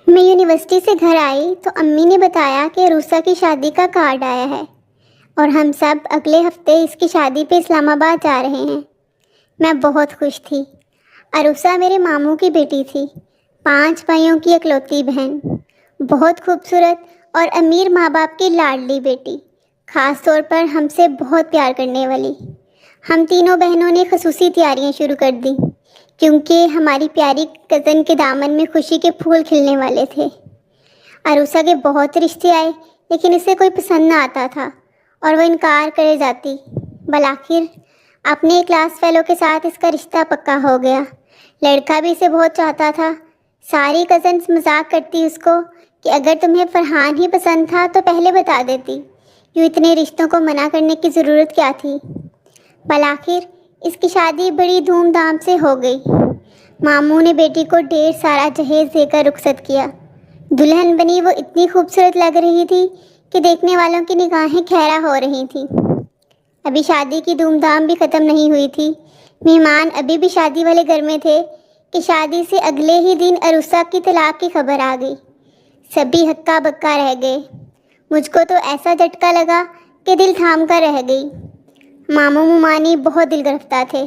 میں یونیورسٹی سے گھر آئی تو امی نے بتایا کہ عروسہ کی شادی کا کارڈ آیا ہے اور ہم سب اگلے ہفتے اس کی شادی پہ اسلام آباد جا رہے ہیں۔ میں بہت خوش تھی۔ عروسہ میرے ماموں کی بیٹی تھی، 5 بھائیوں کی اکلوتی بہن، بہت خوبصورت اور امیر ماں باپ کی لاڈلی بیٹی، خاص طور پر ہم سے بہت پیار کرنے والی۔ ہم تینوں بہنوں نے خصوصی تیاریاں شروع کر دیں کیونکہ ہماری پیاری کزن کے دامن میں خوشی کے پھول کھلنے والے تھے۔ عروسہ کے بہت رشتے آئے لیکن اسے کوئی پسند نہ آتا تھا اور وہ انکار کرے جاتی۔ بالآخر اپنے کلاس فیلو کے ساتھ اس کا رشتہ پکا ہو گیا۔ لڑکا بھی اسے بہت چاہتا تھا۔ ساری کزنس مذاق کرتی اس کو کہ اگر تمہیں فرحان ہی پسند تھا تو پہلے بتا دیتی، یوں اتنے رشتوں کو منع کرنے کی ضرورت کیا تھی۔ بالآخر اس کی شادی بڑی دھوم دھام سے ہو گئی۔ ماموں نے بیٹی کو ڈھیر سارا جہیز دے کر رخصت کیا۔ دلہن بنی وہ اتنی خوبصورت لگ رہی تھی کہ دیکھنے والوں کی نگاہیں خیرہ ہو رہی تھیں۔ ابھی شادی کی دھوم دھام بھی ختم نہیں ہوئی تھی۔ مہمان ابھی بھی شادی والے گھر میں تھے کہ شادی سے اگلے ہی دن عروسہ کی طلاق کی خبر آ گئی۔ سبھی ہکا بکا رہ گئے۔ مجھ کو تو ایسا جھٹکا لگا کہ دل تھام کر رہ گئی۔ ماموں ممانی بہت دل گرفتہ تھے۔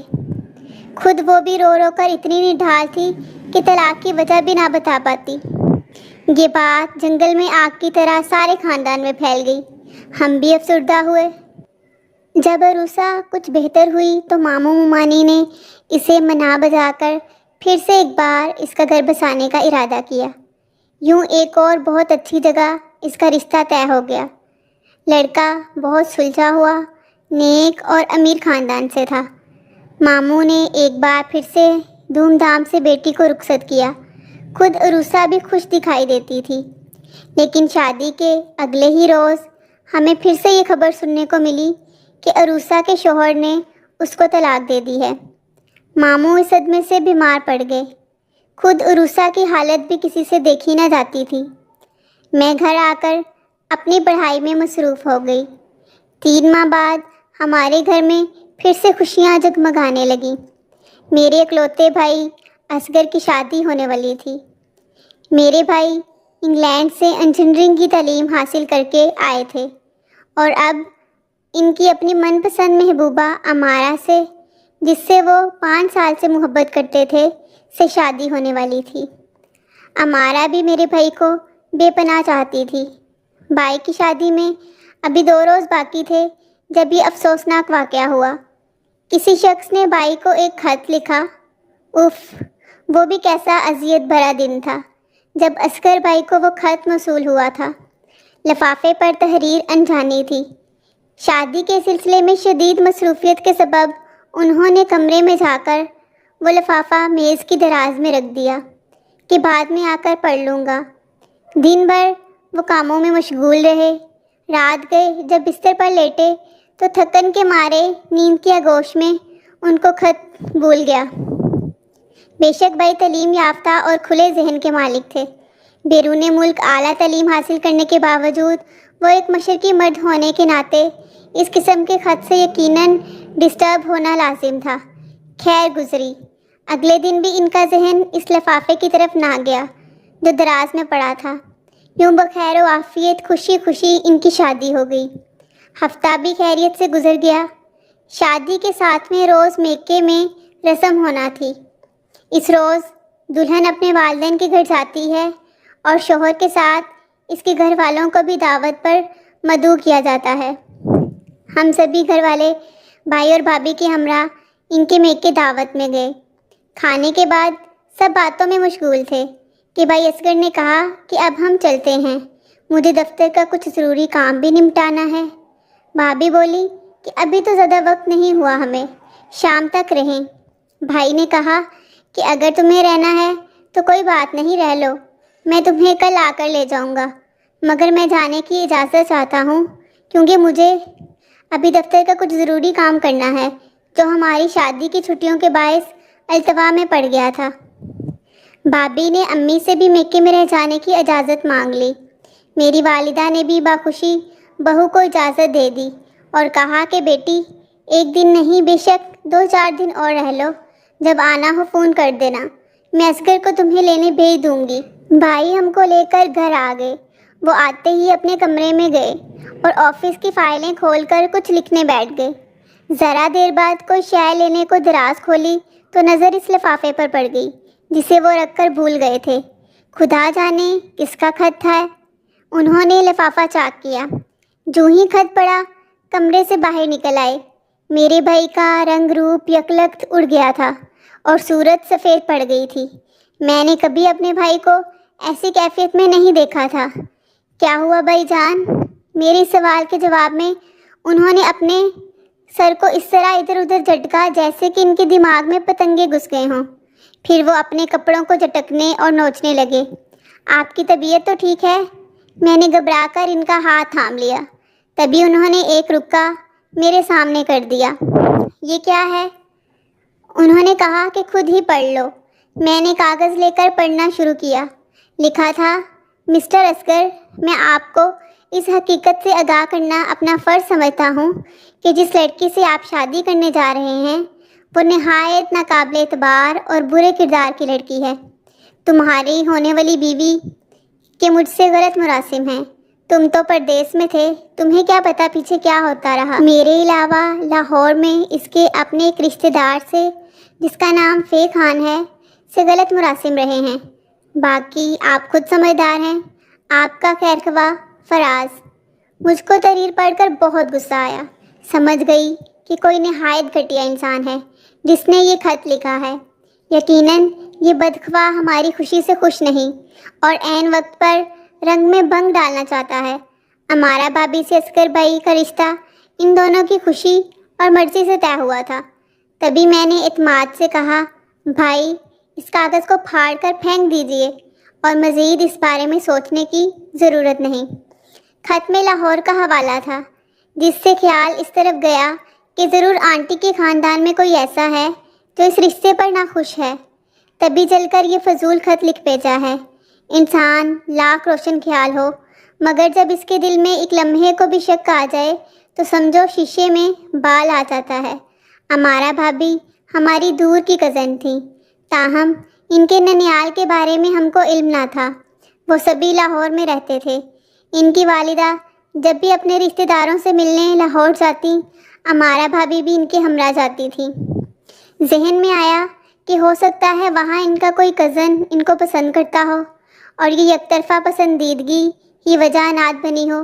خود وہ بھی رو رو کر اتنی نڈھال تھی کہ طلاق کی وجہ بھی نہ بتا پاتی۔ یہ بات جنگل میں آگ کی طرح سارے خاندان میں پھیل گئی۔ ہم بھی افسردہ ہوئے۔ جب عروسہ کچھ بہتر ہوئی تو ماموں ممانی نے اسے منا بجا کر پھر سے ایک بار اس کا گھر بسانے کا ارادہ کیا۔ یوں ایک اور بہت اچھی جگہ اس کا رشتہ طے ہو گیا۔ لڑکا بہت سلجھا ہوا، نیک اور امیر خاندان سے تھا۔ ماموں نے ایک بار پھر سے دھوم دھام سے بیٹی کو رخصت کیا۔ خود عروسہ بھی خوش دکھائی دیتی تھی۔ لیکن شادی کے اگلے ہی روز ہمیں پھر سے یہ خبر سننے کو ملی کہ عروسہ کے شوہر نے اس کو طلاق دے دی ہے۔ ماموں اس صدمے سے بیمار پڑ گئے۔ خود عروسہ کی حالت بھی کسی سے دیکھی نہ جاتی تھی۔ میں گھر آ کر اپنی پڑھائی میں مصروف ہو گئی۔ 3 ماہ بعد ہمارے گھر میں پھر سے خوشیاں جگمگانے لگیں۔ میرے اکلوتے بھائی اصغر کی شادی ہونے والی تھی۔ میرے بھائی انگلینڈ سے انجینئرنگ کی تعلیم حاصل کر کے آئے تھے اور اب ان کی اپنی من پسند محبوبہ امارہ سے، جس سے وہ 5 سال سے محبت کرتے تھے، سے شادی ہونے والی تھی۔ امارہ بھی میرے بھائی کو بے پناہ چاہتی تھی۔ بھائی کی شادی میں ابھی 2 روز باقی تھے جب یہ افسوسناک واقعہ ہوا۔ کسی شخص نے بھائی کو ایک خط لکھا۔ اف، وہ بھی کیسا اذیت بھرا دن تھا جب اصغر بھائی کو وہ خط موصول ہوا تھا۔ لفافے پر تحریر انجانی تھی۔ شادی کے سلسلے میں شدید مصروفیت کے سبب انہوں نے کمرے میں جا کر وہ لفافہ میز کی دراز میں رکھ دیا کہ بعد میں آ کر پڑھ لوں گا۔ دن بھر وہ کاموں میں مشغول رہے۔ رات گئے جب بستر پر لیٹے تو تھکن کے مارے نیند کی آغوش میں ان کو خط بھول گیا۔ بے شک بھائی تعلیم یافتہ اور کھلے ذہن کے مالک تھے۔ بیرون ملک اعلیٰ تعلیم حاصل کرنے کے باوجود وہ ایک مشرقی مرد ہونے کے ناطے اس قسم کے خط سے یقیناً ڈسٹرب ہونا لازم تھا۔ خیر گزری۔ اگلے دن بھی ان کا ذہن اس لفافے کی طرف نہ گیا جو دراز میں پڑا تھا۔ یوں بخیر و عافیت خوشی خوشی ان کی شادی ہو گئی۔ ہفتہ بھی خیریت سے گزر گیا۔ شادی کے 7ویں روز میکے میں رسم ہونا تھی۔ اس روز دلہن اپنے والدین کے گھر جاتی ہے اور شوہر کے ساتھ اس کے گھر والوں کو بھی دعوت پر مدعو کیا جاتا ہے۔ ہم سبھی گھر والے بھائی اور بھابھی کے ہمراہ ان کے میکے دعوت میں گئے۔ کھانے کے بعد سب باتوں میں مشغول تھے کہ بھائی اصغر نے کہا کہ اب ہم چلتے ہیں، مجھے دفتر کا کچھ ضروری کام بھی نمٹانا ہے۔ بھابھی بولی کہ ابھی تو زیادہ وقت نہیں ہوا، ہمیں شام تک رہیں۔ بھائی نے کہا کہ اگر تمہیں رہنا ہے تو کوئی بات نہیں، رہ لو، میں تمہیں کل آ کر لے جاؤں گا، مگر میں جانے کی اجازت چاہتا ہوں کیونکہ مجھے ابھی دفتر کا کچھ ضروری کام کرنا ہے جو ہماری شادی کی چھٹیوں کے باعث التوا میں پڑ گیا تھا۔ بھابھی نے امی سے بھی میکے میں رہ جانے کی اجازت مانگ لی۔ میری والدہ نے بھی باخوشی بہو کو اجازت دے دی اور کہا کہ بیٹی 1 دن نہیں، بے شک 2-4 دن اور رہ لو، جب آنا ہو فون کر دینا، میں اصغر کو تمہیں لینے بھیج دوں گی۔ بھائی ہم کو لے کر گھر آ گئے۔ وہ آتے ہی اپنے کمرے میں گئے اور آفس کی فائلیں کھول کر کچھ لکھنے بیٹھ گئے۔ ذرا دیر بعد کوئی شے لینے کو دراز کھولی تو نظر اس لفافے پر پڑ گئی جسے وہ رکھ کر بھول گئے تھے۔ خدا جانے کس کا خط تھا۔ انہوں نے لفافہ چاک کیا۔ جو ہی خط پڑا کمرے سے باہر نکل آئے۔ میرے بھائی کا رنگ روپ یکلخت اڑ گیا تھا اور صورت سفید پڑ گئی تھی۔ میں نے کبھی اپنے بھائی کو ایسی کیفیت میں نہیں دیکھا تھا۔ کیا ہوا بھائی جان؟ میرے سوال کے جواب میں انہوں نے اپنے سر کو اس طرح ادھر ادھر جھٹکا جیسے کہ ان کے دماغ میں پتنگے گھس گئے ہوں۔ پھر وہ اپنے کپڑوں کو جھٹکنے اور نوچنے لگے۔ آپ کی طبیعت تو ٹھیک ہے؟ میں نے گھبرا کر ان کا ہاتھ تھام لیا۔ تبھی انہوں نے ایک رکا میرے سامنے کر دیا۔ یہ کیا ہے؟ انہوں نے کہا کہ خود ہی پڑھ لو۔ میں نے کاغذ لے کر پڑھنا شروع کیا۔ لکھا تھا، مسٹر اصغر، میں آپ کو اس حقیقت سے آگاہ کرنا اپنا فرض سمجھتا ہوں کہ جس لڑکی سے آپ شادی کرنے جا رہے ہیں وہ نہایت ناقابل اعتبار اور برے کردار کی لڑکی ہے۔ تمہاری ہونے والی بیوی کے مجھ سے غلط مراسم ہیں۔ تم تو پردیس میں تھے، تمہیں کیا پتا پیچھے کیا ہوتا رہا۔ میرے علاوہ لاہور میں اس کے اپنے ایک رشتہ دار سے جس کا نام فے خان ہے سے غلط مراسم رہے ہیں۔ باقی آپ خود سمجھدار ہیں۔ آپ کا خیر خواہ فراز۔ مجھ کو تحریر پڑھ کر بہت غصہ آیا۔ سمجھ گئی کہ کوئی نہایت گھٹیا انسان ہے جس نے یہ خط لکھا ہے۔ یقیناً یہ بدخواہ ہماری خوشی سے خوش نہیں اور عین وقت پر رنگ میں بھنگ ڈالنا چاہتا ہے۔ ہمارا بھابھی سے اصغر بھائی کا رشتہ ان دونوں کی خوشی اور مرضی سے طے ہوا تھا۔ تبھی میں نے اعتماد سے کہا، بھائی اس کاغذ کو پھاڑ کر پھینک دیجئے اور مزید اس بارے میں سوچنے کی ضرورت نہیں۔ خط میں لاہور کا حوالہ تھا جس سے خیال اس طرف گیا کہ ضرور آنٹی کے خاندان میں کوئی ایسا ہے جو اس رشتے پر ناخوش ہے، تبھی چل کر یہ فضول خط لکھ بھیجا ہے۔ انسان لاکھ روشن خیال ہو مگر جب اس کے دل میں ایک لمحے کو بھی شک آ جائے تو سمجھو شیشے میں بال آ جاتا ہے۔ ہمارا بھابھی ہماری دور کی کزن تھی، تاہم ان کے ننیال کے بارے میں ہم کو علم نہ تھا۔ وہ سبھی لاہور میں رہتے تھے۔ ان کی والدہ جب بھی اپنے رشتہ داروں سے ملنے لاہور جاتی، ہمارا بھابھی بھی ان کے ہمراہ جاتی تھی۔ ذہن میں آیا کہ ہو سکتا ہے وہاں ان کا کوئی کزن ان کو پسند کرتا ہو اور یہ یک طرفہ پسندیدگی ہی وجہ نات بنی ہو،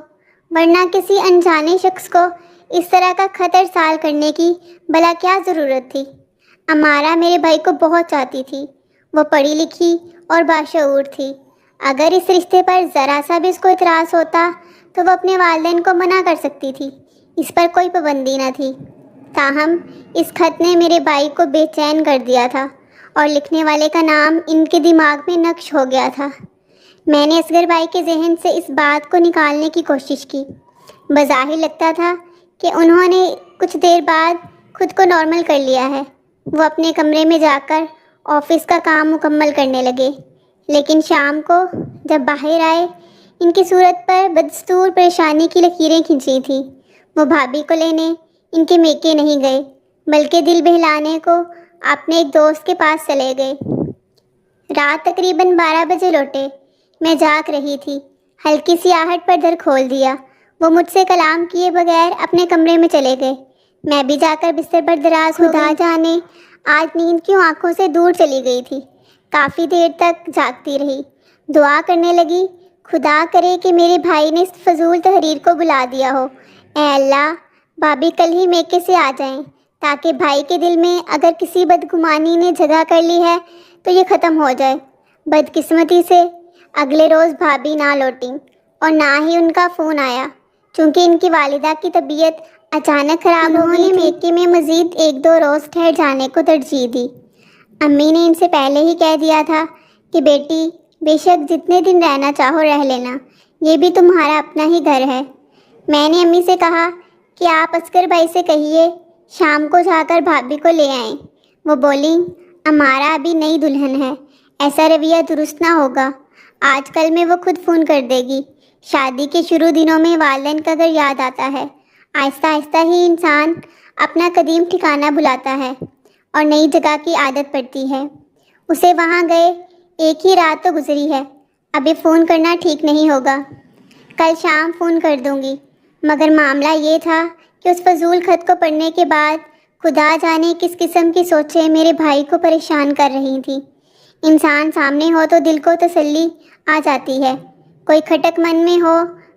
ورنہ کسی انجانے شخص کو اس طرح کا خط ارسال کرنے کی بھلا کیا ضرورت تھی۔ ہمارا میرے بھائی کو بہت چاہتی تھی۔ وہ پڑھی لکھی اور باشعور تھی۔ اگر اس رشتے پر ذرا سا بھی اس کو اعتراض ہوتا تو وہ اپنے والدین کو منع کر سکتی تھی، اس پر کوئی پابندی نہ تھی۔ تاہم اس خط نے میرے بھائی کو بے چین کر دیا تھا اور لکھنے والے کا نام ان کے دماغ میں نقش ہو گیا تھا۔ میں نے اصغر بھائی کے ذہن سے اس بات کو نکالنے کی کوشش کی۔ بظاہر لگتا تھا کہ انہوں نے کچھ دیر بعد خود کو نارمل کر لیا ہے۔ وہ اپنے کمرے میں جا کر آفس کا کام مکمل کرنے لگے، لیکن شام کو جب باہر آئے ان کی صورت پر بدستور پریشانی کی لکیریں کھنچی تھیں۔ وہ بھابھی کو لینے ان کے میکے نہیں گئے بلکہ دل بہلانے کو اپنے ایک دوست کے پاس چلے گئے۔ رات تقریباً 12 بجے لوٹے۔ میں جاگ رہی تھی۔ ہلکی سی آہٹ پر در کھول دیا۔ وہ مجھ سے کلام کیے بغیر اپنے کمرے میں چلے گئے۔ میں بھی جا کر بستر پر دراز ہو گئی۔ خدا جانے آج نیند کیوں آنکھوں سے دور چلی گئی تھی۔ کافی دیر تک جاگتی رہی، دعا کرنے لگی، خدا کرے کہ میرے بھائی نے اس فضول تحریر کو بلا دیا ہو۔ اے اللہ، بھابھی کل ہی میکے سے آ جائیں تاکہ بھائی کے دل میں اگر کسی بدگمانی نے جگہ کر لی ہے تو یہ ختم ہو جائے۔ بدقسمتی سے اگلے روز بھابھی نہ لوٹیں اور نہ ہی ان کا فون آیا، چونکہ ان کی والدہ کی طبیعت اچانک خراب ہو گئی تھی۔ انہوں نے میکے میں مزید 1-2 روز ٹھہر جانے کو ترجیح دی۔ امی نے ان سے پہلے ہی کہہ دیا تھا کہ بیٹی بے شک جتنے دن رہنا چاہو رہ لینا، یہ بھی تمہارا اپنا ہی گھر ہے۔ میں نے امی سے کہا کہ آپ اصغر بھائی سے کہیے شام کو جا کر بھابھی کو لے آئیں۔ وہ بولیں، ہمارا ابھی نئی دلہن ہے، ایسا رویہ درست نہ ہوگا۔ آج کل میں وہ خود فون کر دے گی۔ شادی کے شروع دنوں میں والدین کا گھر یاد آتا ہے، آہستہ آہستہ ہی انسان اپنا قدیم ٹھکانہ بھلاتا ہے اور نئی جگہ کی عادت پڑتی ہے۔ اسے وہاں گئے 1 ہی رات تو گزری ہے، ابھی فون کرنا ٹھیک نہیں ہوگا، کل شام فون کر دوں گی۔ مگر معاملہ یہ تھا کہ اس فضول خط کو پڑھنے کے بعد خدا جانے کس قسم کی سوچیں میرے بھائی کو پریشان کر رہی تھیں۔ انسان سامنے ہو تو دل کو تسلی آ جاتی ہے، کوئی کھٹک من میں ہو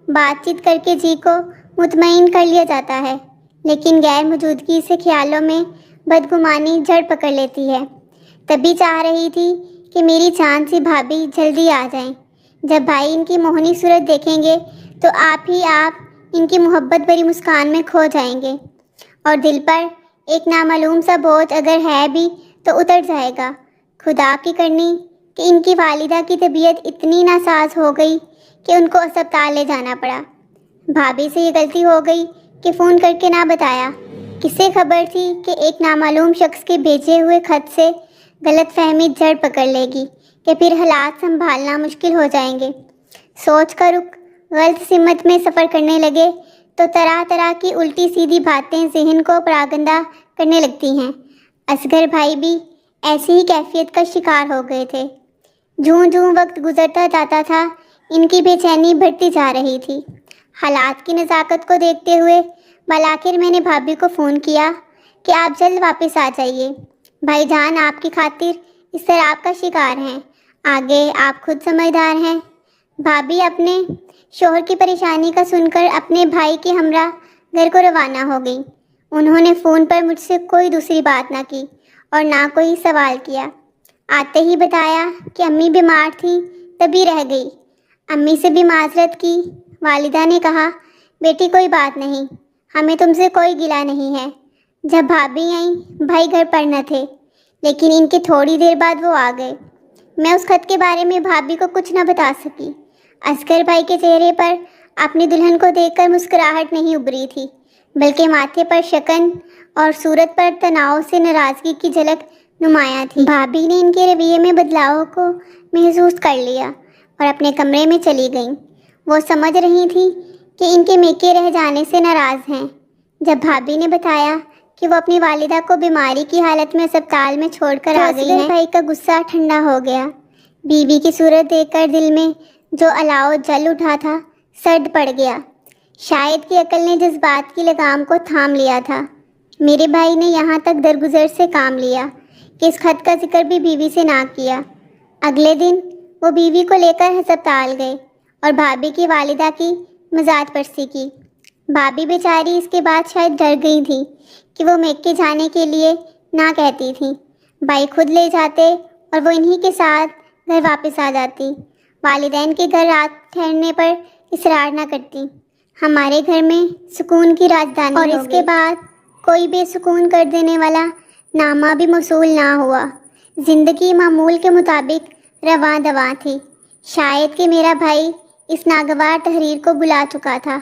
بات چیت کر کے جی کو مطمئن کر لیا جاتا ہے، لیکن غیر موجودگی سے خیالوں میں بدگمانی جڑ پکڑ لیتی ہے۔ تبھی چاہ رہی تھی کہ میری جان سی بھابھی جلدی آ جائیں۔ جب بھائی ان کی موہنی صورت دیکھیں گے تو آپ ان کی محبت بھری مسکان میں کھو جائیں گے، اور دل پر ایک نامعلوم سا بوجھ اگر ہے بھی تو اتر جائے گا۔ خدا کی کرنی کہ ان کی والدہ کی طبیعت اتنی ناساز ہو گئی کہ ان کو اسپتال لے جانا پڑا۔ بھابھی سے یہ غلطی ہو گئی کہ فون کر کے نہ بتایا۔ کسے خبر تھی کہ ایک نامعلوم شخص کے بھیجے ہوئے خط سے غلط فہمی جڑ پکڑ لے گی کہ پھر حالات سنبھالنا مشکل ہو جائیں گے۔ سوچ کر غلط سمت میں سفر کرنے لگے تو طرح طرح کی الٹی سیدھی باتیں ذہن کو پراگندہ کرنے لگتی ہیں۔ اصغر بھائی بھی ایسی ہی کیفیت کا شکار ہو گئے تھے۔ جوں جوں وقت گزرتا جاتا تھا ان کی بے چینی بڑھتی جا رہی تھی۔ حالات کی نزاکت کو دیکھتے ہوئے بالآخر میں نے بھابھی کو فون کیا کہ آپ جلد واپس آ جائیے، بھائی جان آپ کی خاطر اس طرح کا شکار ہیں، آگے آپ خود سمجھدار ہیں۔ بھابھی اپنے شوہر کی پریشانی کا سن کر اپنے بھائی کے ہمراہ گھر کو روانہ ہو گئی۔ انہوں نے فون پر مجھ سے کوئی دوسری بات نہ کی اور نہ کوئی سوال کیا۔ آتے ہی بتایا کہ امی بیمار تھیں تبھی رہ گئی۔ امی سے بھی معذرت کی۔ والدہ نے کہا بیٹی کوئی بات نہیں، ہمیں تم سے کوئی گلہ نہیں ہے۔ جب بھابھی آئیں بھائی گھر پر نہ تھے، لیکن ان کے تھوڑی دیر بعد وہ آ گئے۔ میں اس خط کے بارے میں بھابھی کو کچھ نہ بتا سکی۔ اصغر بھائی کے چہرے پر اپنی دلہن کو دیکھ کر مسکراہٹ نہیں ابھری تھی، بلکہ ماتھے پر شکن اور صورت پر تناؤ سے ناراضگی کی جھلک نمایاں تھی۔ بھابھی نے ان کے رویے میں بدلاؤ کو محسوس کر لیا اور اپنے کمرے میں چلی گئیں۔ وہ سمجھ رہی تھی کہ ان کے میکے رہ جانے سے ناراض ہیں۔ جب بھابھی نے بتایا کہ وہ اپنی والدہ کو بیماری کی حالت میں اسپتال میں چھوڑ کر آ گئی ہیں، بھائی کا غصہ ٹھنڈا ہو گیا۔ بیوی کی صورت دیکھ کر دل میں جو الاؤ جل اٹھا تھا سرد پڑ گیا۔ شاید کہ عقل نے جذبات کی لگام کو تھام لیا تھا۔ میرے بھائی نے یہاں تک درگزر سے کام لیا کہ اس خط کا ذکر بھی بیوی سے نہ کیا۔ اگلے دن وہ بیوی کو لے کر ہسپتال گئے اور بھابھی کی والدہ کی مزاج پرسی کی۔ بھابھی بیچاری اس کے بعد شاید ڈر گئی تھی کہ وہ میکے جانے کے لیے نہ کہتی تھی۔ بھائی خود لے جاتے اور وہ انہی کے ساتھ گھر واپس آ جاتی۔ والدین کے گھر رات ٹھہرنے پر اصرار نہ کرتی۔ ہمارے گھر میں سکون کی راجدھانی اور اس کے بعد کوئی بے سکون کر دینے والا نامہ بھی موصول نہ ہوا۔ زندگی معمول کے مطابق رواں دواں تھی۔ شاید کہ میرا بھائی اس ناگوار تحریر کو بلا چکا تھا۔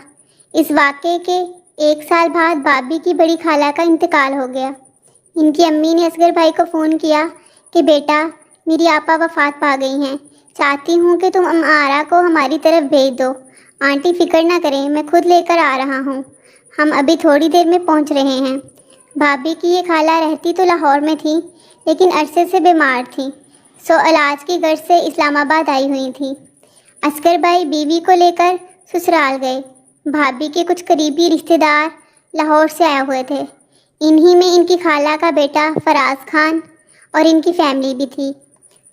اس واقعے کے 1 سال بعد بھابھی کی بڑی خالہ کا انتقال ہو گیا۔ ان کی امی نے اصغر بھائی کو فون کیا کہ بیٹا میری آپا وفات پا گئی ہیں، چاہتی ہوں کہ تم آرا کو ہماری طرف بھیج دو۔ آنٹی فکر نہ کریں، میں خود لے کر آ رہا ہوں، ہم ابھی تھوڑی دیر میں پہنچ رہے ہیں۔ بھابھی کی یہ خالہ رہتی تو لاہور میں تھی، لیکن عرصے سے بیمار تھیں، سو علاج کی غرض سے اسلام آباد آئی ہوئی تھیں۔ اصغر بھائی بیوی کو لے کر سسرال گئے۔ بھابھی کے کچھ قریبی رشتہ دار لاہور سے آئے ہوئے تھے، انہی میں ان کی خالہ کا بیٹا فراز خان اور ان کی فیملی بھی تھی۔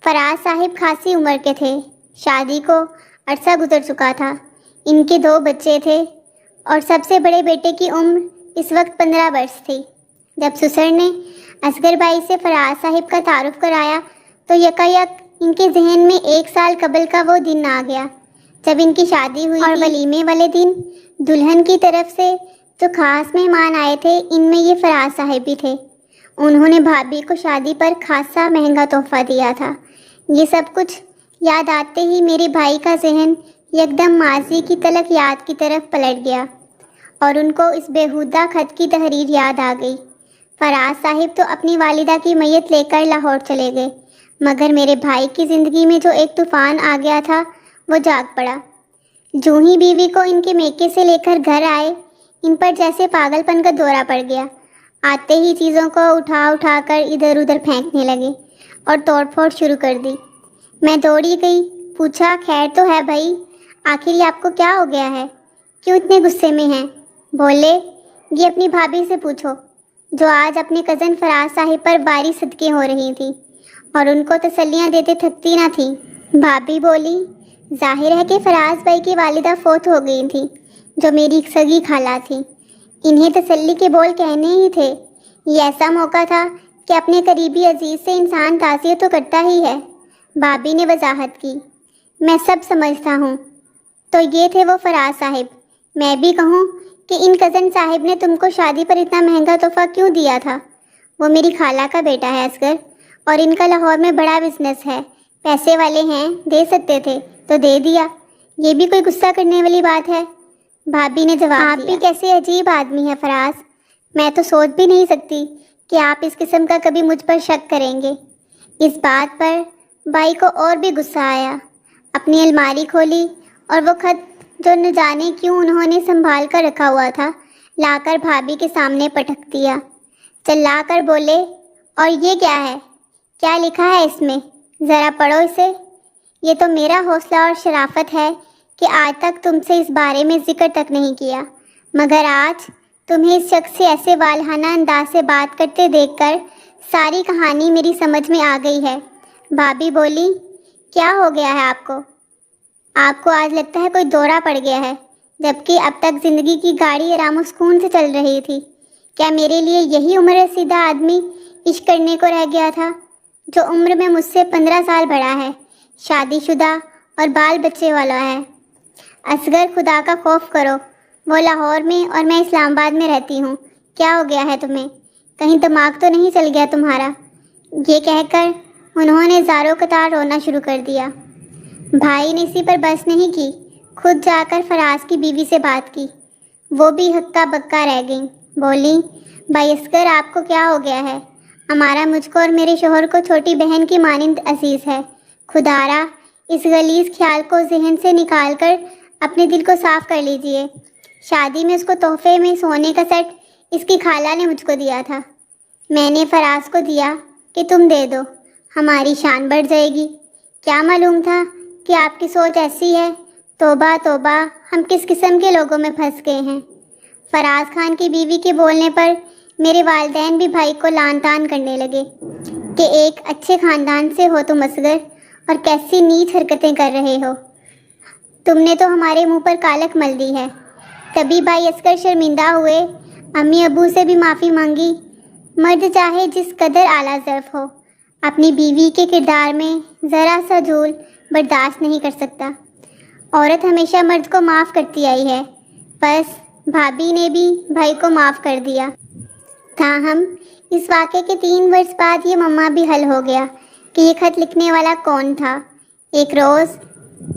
فراز صاحب خاصی عمر کے تھے، شادی کو عرصہ گزر چکا تھا۔ ان کے 2 بچے تھے اور سب سے بڑے بیٹے کی عمر اس وقت 15 برس تھی۔ جب سسر نے اصغر بھائی سے فراز صاحب کا تعارف کرایا تو یکایک ان کے ذہن میں 1 سال قبل کا وہ دن آ گیا جب ان کی شادی ہوئی اور ولیمے والے دن دلہن کی طرف سے جو خاص مہمان آئے تھے ان میں یہ فراز صاحب بھی تھے۔ انہوں نے بھابھی کو شادی پر خاصا مہنگا تحفہ دیا تھا۔ یہ سب کچھ یاد آتے ہی میرے بھائی کا ذہن یکدم ماضی کی تلخ یاد کی طرف پلٹ گیا اور ان کو اس بیہودہ خط کی تحریر یاد آ گئی۔ فراز صاحب تو اپنی والدہ کی میت لے کر لاہور چلے گئے، مگر میرے بھائی کی زندگی میں جو ایک طوفان آ گیا تھا وہ جاگ پڑا۔ جو ہی بیوی کو ان کے میکے سے لے کر گھر آئے، ان پر جیسے پاگل پن کا دورہ پڑ گیا۔ آتے ہی چیزوں کو اٹھا کر ادھر ادھر پھینکنے لگے اور توڑ پھوڑ شروع کر دی۔ میں دوڑی گئی پوچھا خیر تو ہے بھائی، آخر یہ آپ کو کیا ہو گیا ہے، کیوں اتنے غصے میں ہیں؟ بولے یہ اپنی بھابھی سے پوچھو جو آج اپنے کزن فراز صاحب پر باری صدقے ہو رہی تھی اور ان کو تسلیاں دیتے تھکتی نہ تھی۔ بھابھی بولی ظاہر ہے کہ فراز بھائی کی والدہ فوت ہو گئی تھی جو میری سگی خالہ تھی، انہیں تسلی کے بول کہنے ہی تھے۔ یہ ایسا موقع تھا کہ اپنے قریبی عزیز سے انسان تعزیت تو کرتا ہی ہے۔ بھابھی نے وضاحت کی میں سب سمجھتا ہوں۔ تو یہ تھے وہ فراز صاحب۔ میں بھی کہوں کہ ان کزن صاحب نے تم کو شادی پر اتنا مہنگا تحفہ کیوں دیا تھا؟ وہ میری خالہ کا بیٹا ہے اصغر، اور ان کا لاہور میں بڑا بزنس ہے، پیسے والے ہیں، دے سکتے تھے تو دے دیا، یہ بھی کوئی غصہ کرنے والی بات ہے؟ بھابھی نے جواب دیا آپ بھی کیسے عجیب آدمی ہے فراز، میں تو سوچ بھی نہیں سکتی کہ آپ اس قسم کا کبھی مجھ پر شک کریں گے۔ اس بات پر بھائی کو اور بھی غصہ آیا، اپنی الماری کھولی اور وہ خط جو نہ جانے کیوں انہوں نے سنبھال کر رکھا ہوا تھا لا کر بھابھی کے سامنے پٹک دیا۔ چلا کر بولے اور یہ کیا ہے؟ کیا لکھا ہے اس میں؟ ذرا پڑھو اسے۔ یہ تو میرا حوصلہ اور شرافت ہے کہ آج تک تم سے اس بارے میں ذکر تک نہیں کیا، مگر آج تمہیں اس شخص سے ایسے والہانہ انداز سے بات کرتے دیکھ کر ساری کہانی میری سمجھ میں آ گئی ہے۔ بھابھی بولی کیا ہو گیا ہے آپ کو؟ آپ کو آج لگتا ہے کوئی دورہ پڑ گیا ہے، جبکہ اب تک زندگی کی گاڑی آرام و سکون سے چل رہی تھی۔ کیا میرے لیے یہی عمر رسیدہ آدمی عشق کرنے کو رہ گیا تھا جو عمر میں مجھ سے 15 سال بڑا ہے، شادی شدہ اور بال بچے والا ہے؟ اصغر خدا کا خوف کرو، وہ لاہور میں اور میں اسلام آباد میں رہتی ہوں، کیا ہو گیا ہے تمہیں؟ کہیں دماغ تو نہیں چل گیا تمہارا؟ یہ کہہ کر انہوں نے زاروں قطار رونا شروع کر دیا۔ بھائی نے اسی پر بس نہیں کی، خود جا کر فراز کی بیوی سے بات کی، وہ بھی ہکا بکا رہ گئیں۔ بولی بھائی اصغر آپ کو کیا ہو گیا ہے؟ ہمارا مجھ کو اور میرے شوہر کو چھوٹی بہن کی مانند عزیز ہے، خدارا اس غلیظ خیال کو ذہن سے نکال کر اپنے دل کو صاف کر لیجئے۔ شادی میں اس کو تحفے میں سونے کا سیٹ اس کی خالہ نے مجھ کو دیا تھا، میں نے فراز کو دیا کہ تم دے دو، ہماری شان بڑھ جائے گی۔ کیا معلوم تھا کہ آپ کی سوچ ایسی ہے؟ توبہ توبہ، ہم کس قسم کے لوگوں میں پھنس گئے ہیں۔ فراز خان کی بیوی کے بولنے پر میرے والدین بھی بھائی کو لان تان کرنے لگے کہ ایک اچھے خاندان سے ہو تم اصغر، اور کیسی نیچ حرکتیں کر رہے ہو، تم نے تو ہمارے منہ پر کالک مل دی ہے۔ کبھی بھائی اصغر شرمندہ ہوئے، امی ابو سے بھی معافی مانگی۔ مرد چاہے جس قدر اعلیٰ ظرف ہو، اپنی بیوی کے کردار میں ذرا سا جھول برداشت نہیں کر سکتا۔ عورت ہمیشہ مرد کو معاف کرتی آئی ہے، بس بھابھی نے بھی بھائی کو معاف کر دیا۔ تاہم اس واقعے کے 3 برس بعد یہ معمہ بھی حل ہو گیا کہ یہ خط لکھنے والا کون تھا۔ ایک روز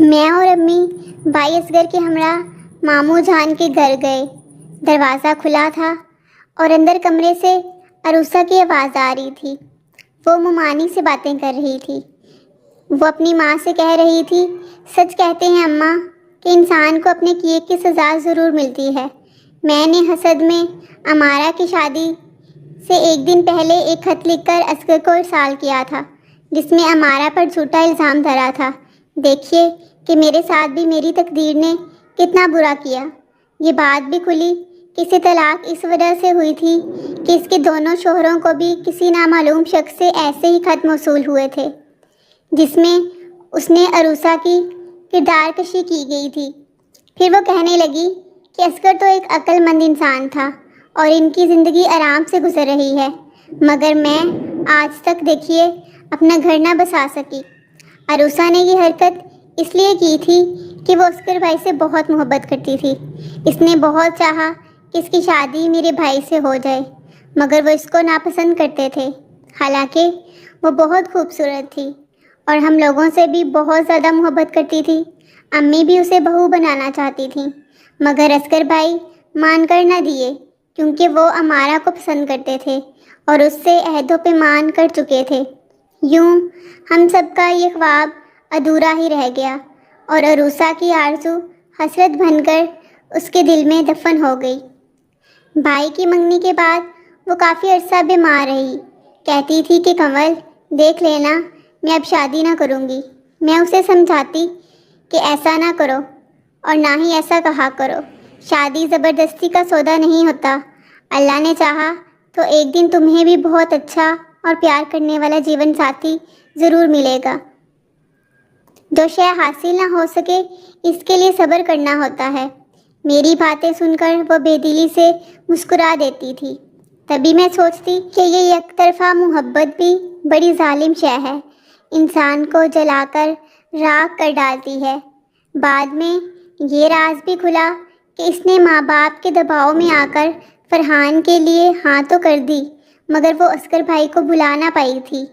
میں اور امی بھائی اصغر کے ہمراہ ماموں جان کے گھر گئے۔ دروازہ کھلا تھا اور اندر کمرے سے عروسہ کی آواز آ رہی تھی۔ وہ ممانی سے باتیں کر رہی تھی۔ وہ اپنی ماں سے کہہ رہی تھی سچ کہتے ہیں اماں کہ انسان کو اپنے کیے کی سزا ضرور ملتی ہے۔ میں نے حسد میں امارہ کی شادی سے ایک دن پہلے ایک خط لکھ کر اصغر کو ارسال کیا تھا جس میں امارہ پر جھوٹا الزام دھرا تھا۔ دیکھیے کہ میرے ساتھ بھی میری تقدیر نے کتنا برا کیا۔ یہ بات بھی کھلی کہ اسے طلاق اس وجہ سے ہوئی تھی کہ اس کے دونوں شوہروں کو بھی کسی نامعلوم شخص سے ایسے ہی خط موصول ہوئے تھے جس میں اس نے عروسہ کی کردار کشی کی گئی تھی۔ پھر وہ کہنے لگی کہ اصغر تو ایک عقل مند انسان تھا اور ان کی زندگی آرام سے گزر رہی ہے، مگر میں آج تک دیکھیے اپنا گھر نہ بسا سکی۔ عروسہ نے یہ حرکت اس لیے کی تھی کہ وہ اصغر بھائی سے بہت محبت کرتی تھی۔ اس نے بہت چاہا کہ اس کی شادی میرے بھائی سے ہو جائے، مگر وہ اس کو ناپسند کرتے تھے، حالانکہ وہ بہت خوبصورت تھی اور ہم لوگوں سے بھی بہت زیادہ محبت کرتی تھی۔ امی بھی اسے بہو بنانا چاہتی تھیں، مگر اصغر بھائی مان کر نہ دیے کیونکہ وہ امارہ کو پسند کرتے تھے اور اس سے عہد و پیمان کر چکے تھے۔ یوں ہم سب کا یہ خواب ادھورا ہی رہ گیا اور عروسہ کی آرزو حسرت بن کر اس کے دل میں دفن ہو گئی۔ بھائی کی منگنی کے بعد وہ کافی عرصہ بیمار رہی، کہتی تھی کہ کنول دیکھ لینا میں اب شادی نہ کروں گی، میں اسے سمجھاتی کہ ایسا نہ کرو اور نہ ہی ایسا کہا کرو، شادی زبردستی کا سودا نہیں ہوتا، اللہ نے چاہا تو ایک دن تمہیں بھی بہت اچھا اور پیار کرنے والا جیون ساتھی ضرور ملے گا۔ جو شے حاصل نہ ہو سکے اس کے لیے صبر کرنا ہوتا ہے۔ میری باتیں سن کر وہ بے دلی سے مسکرا دیتی تھی۔ تبھی میں سوچتی کہ یہ یک طرفہ محبت بھی بڑی ظالم شے ہے، انسان کو جلا کر راکھ کر ڈالتی ہے۔ بعد میں یہ راز بھی کھلا کہ اس نے ماں باپ کے دباؤ میں آ کر فرحان کے لیے ہاں تو کر دی، مگر وہ اصغر بھائی کو بھلا نہ پائی تھی۔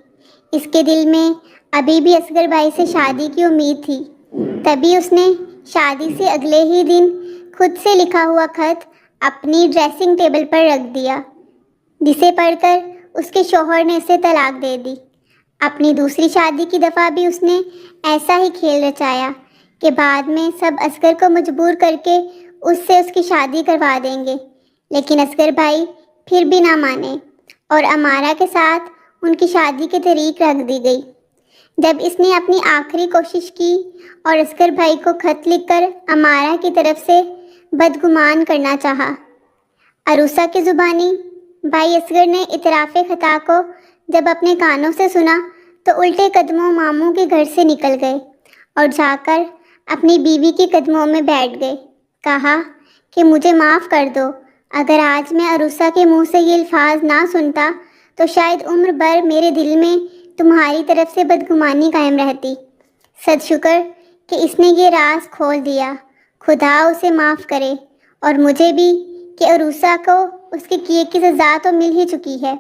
اس کے دل میں ابھی بھی اصغر بھائی سے شادی کی امید تھی۔ تبھی اس نے شادی سے اگلے ہی دن خود سے لکھا ہوا خط اپنی ڈریسنگ ٹیبل پر رکھ دیا، جسے پڑھ کر اس کے شوہر نے اسے طلاق دے دی۔ اپنی دوسری شادی کی دفعہ بھی اس نے ایسا ہی کھیل رچایا کہ بعد میں سب اصغر کو مجبور کر کے اس سے اس کی شادی کروا دیں گے، لیکن اصغر بھائی پھر بھی نہ مانے اور امارہ کے ساتھ ان کی شادی کی تاریخ رکھ دی گئی۔ جب اس نے اپنی آخری کوشش کی اور اصغر بھائی کو خط لکھ کر امارہ کی طرف سے بدگمان کرنا چاہا، عروسہ کی زبانی بھائی اصغر نے اعتراف خطا کو جب اپنے کانوں سے سنا تو الٹے قدموں ماموں کے گھر سے نکل گئے اور جا کر اپنی بیوی کے قدموں میں بیٹھ گئے۔ کہا کہ مجھے معاف کر دو، اگر آج میں عروسہ کے منہ سے یہ الفاظ نہ سنتا تو شاید عمر بھر میرے دل میں تمہاری طرف سے بدگمانی قائم رہتی۔ صد شکر کہ اس نے یہ راز کھول دیا، خدا اسے معاف کرے اور مجھے بھی، کہ عروسہ کو اس کے کیے کی سزا تو مل ہی چکی ہے۔